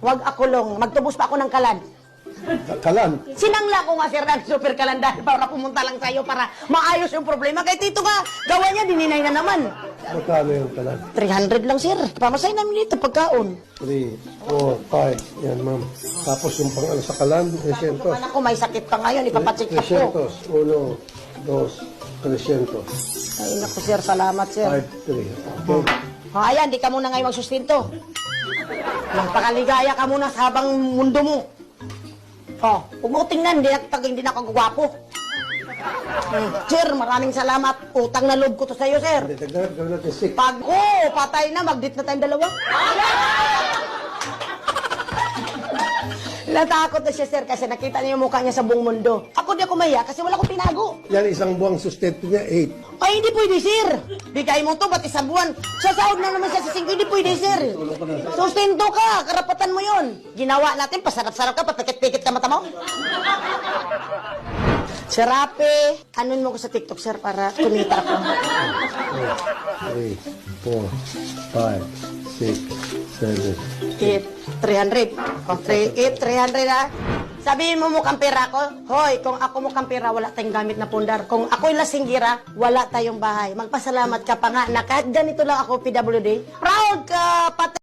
Huwag ako long. Magtubos pa ako ng kalan. Kalan. Sinangla ko nga, sir, ng super kalan dahil para pumunta lang sa'yo para maayos yung problema. Kaya dito nga, gawa niya, dininay na naman. Magkano yung kalan? 300 lang, sir. Pamasay namin dito pagkaon. 3, 4, 5. Yan, ma'am. Tapos yung pang-ano sa kalan, 300. Anak ko, may sakit pa ngayon. Ipapacheck up ko. 300. 1, 2, 300. Ay, naku, sir. Salamat, sir. 5, 3. Okay. Ayan, di ka muna ngayon magsustinto. Magpakaligaya ka muna sa habang mundo mo. Oh, huwag mo tingnan, hindi na kagwapo. Sir, maraming salamat. Utang na loob ko to sa'yo, sir. Hindi, dagdagan gawin natin 6. Pag, patay na, mag-date na tayong dalawa. Natakot na siya, sir, kasi nakita niya yung mukha niya sa buong mundo. Ako di ako maya kasi wala akong tinago. Yan, isang buwang sustento niya, 8. Ay, hindi pwede, sir. Bigay mo to, ba't isang buwan? Sasahod na naman siya sa 5, hindi pwede, sir. Sustento ka, karapatan mo yon. Ginawa natin, pasarap-sarap ka, papikit-pikit ka mata mo. Sir Rapi, anuin mo ko sa TikTok, sir, para kumita ako. 3, 4, 5, 6, 7. 300. O, 300 ha. Sabihin mo mukhang pera ko, hoy, kung ako mukhang pera, wala tayong gamit na pundar. Kung ako'y lasinggira, wala tayong bahay. Magpasalamat ka pa nga na kahit ganito lang ako, PWD. Proud ka, pati